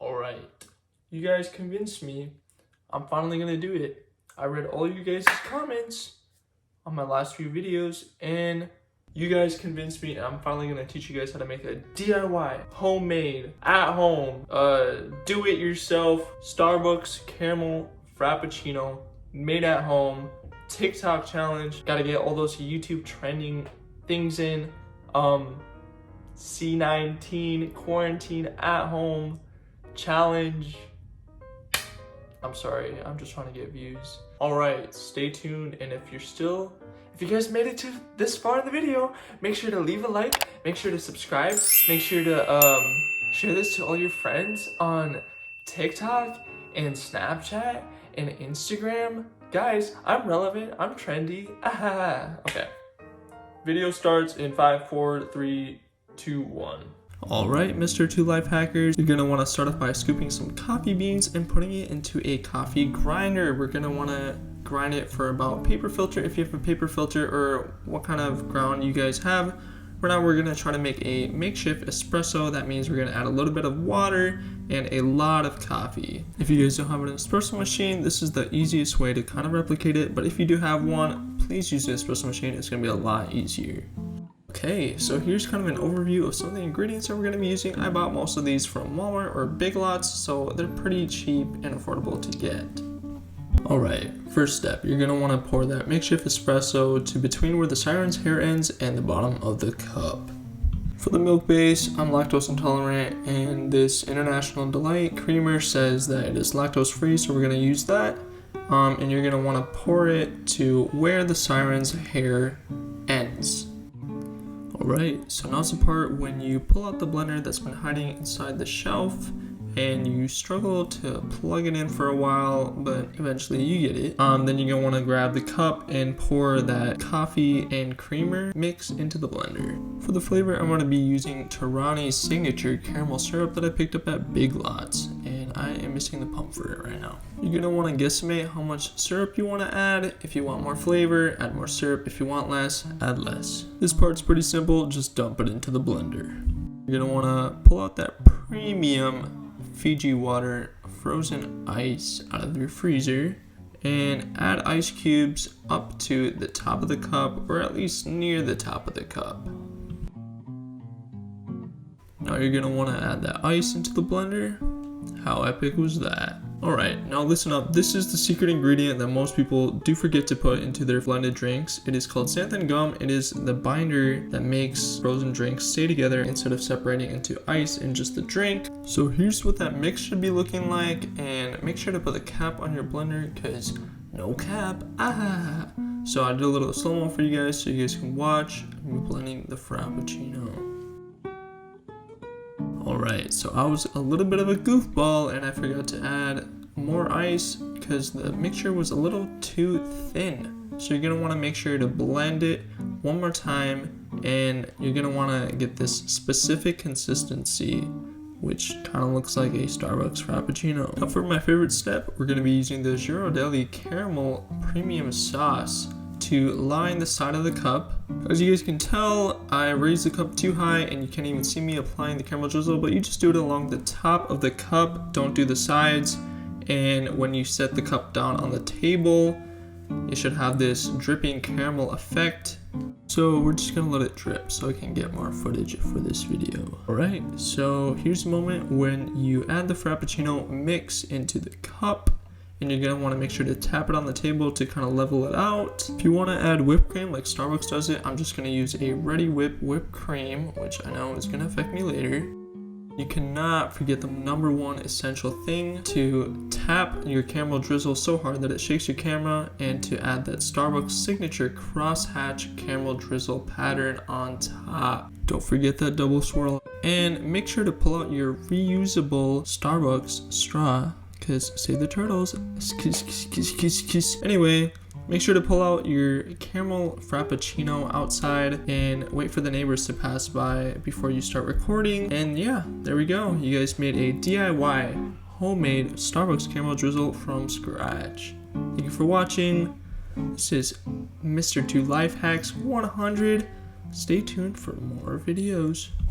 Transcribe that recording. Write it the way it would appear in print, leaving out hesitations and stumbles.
Alright, you guys convinced me. I'm finally gonna do it. I read all you guys' comments on my last few videos and you guys convinced me, and I'm finally gonna teach you guys how to make a DIY, homemade, at home, do-it-yourself Starbucks Caramel Frappuccino, made at home, TikTok challenge. Gotta get all those YouTube trending things in. C19 quarantine at home challenge. I'm sorry, I'm just trying to get views. All right, stay tuned, and if you guys made it to this far in the video, make sure to leave a like, make sure to subscribe, make sure to share this to all your friends on TikTok and Snapchat and Instagram. Guys, I'm relevant, I'm trendy. Okay. Video starts in 5, 4, 3, 2, 1. Alright, Mr. 2 Life Hackers, you're going to want to start off by scooping some coffee beans and putting it into a coffee grinder. We're going to want to grind it for about paper filter, if you have a paper filter, or what kind of ground you guys have. For now, we're going to try to make a makeshift espresso. That means we're going to add a little bit of water and a lot of coffee. If you guys don't have an espresso machine, this is the easiest way to kind of replicate it. But if you do have one, please use the espresso machine. It's going to be a lot easier. Okay, so here's kind of an overview of some of the ingredients that we're going to be using. I bought most of these from Walmart or Big Lots, so they're pretty cheap and affordable to get. Alright, first step, you're going to want to pour that makeshift espresso to between where the siren's hair ends and the bottom of the cup. For the milk base, I'm lactose intolerant, and this International Delight creamer says that it is lactose free, so we're going to use that. And you're going to want to pour it to where the siren's hair ends. Alright, so now's the part when you pull out the blender that's been hiding inside the shelf and you struggle to plug it in for a while, but eventually you get it. Then you're going to want to grab the cup and pour that coffee and creamer mix into the blender. For the flavor, I'm going to be using Tarani's signature caramel syrup that I picked up at Big Lots, and I am missing the pump for it right now. You're going to want to guesstimate how much syrup you want to add. If you want more flavor, add more syrup. If you want less, add less. This part's pretty simple, just dump it into the blender. You're going to want to pull out that premium Fiji water frozen ice out of your freezer and add ice cubes up to the top of the cup, or at least near the top of the cup. Now you're going to want to add that ice into the blender. How epic was that? Alright, now listen up. This is the secret ingredient that most people do forget to put into their blended drinks. It is called xanthan gum. It is the binder that makes frozen drinks stay together instead of separating into ice in just the drink. So here's what that mix should be looking like, and make sure to put the cap on your blender because no cap. So I did a little slow-mo for you guys so you guys can watch me blending the Frappuccino. Alright, so I was a little bit of a goofball and I forgot to add more ice because the mixture was a little too thin. So you're going to want to make sure to blend it one more time, and you're going to want to get this specific consistency, which kind of looks like a Starbucks Frappuccino. Now for my favorite step, we're going to be using the Ghirardelli Caramel Premium Sauce to line the side of the cup. As you guys can tell, I raised the cup too high and you can't even see me applying the caramel drizzle, but you just do it along the top of the cup, don't do the sides. And when you set the cup down on the table, it should have this dripping caramel effect. So we're just gonna let it drip so I can get more footage for this video. Alright, so here's the moment when you add the Frappuccino mix into the cup, and you're going to want to make sure to tap it on the table to kind of level it out. If you want to add whipped cream like Starbucks does it, I'm just going to use a Ready whipped cream, which I know is going to affect me later. You cannot forget the number one essential thing: to tap your caramel drizzle so hard that it shakes your camera, and to add that Starbucks signature crosshatch caramel drizzle pattern on top. Don't forget that double swirl. And make sure to pull out your reusable Starbucks straw, because save the turtles. Anyway, make sure to pull out your caramel frappuccino outside and wait for the neighbors to pass by before you start recording. And yeah, there we go. You guys made a DIY homemade Starbucks caramel drizzle from scratch. Thank you for watching. This is Mr. 2 Life Hacks 100. Stay tuned for more videos.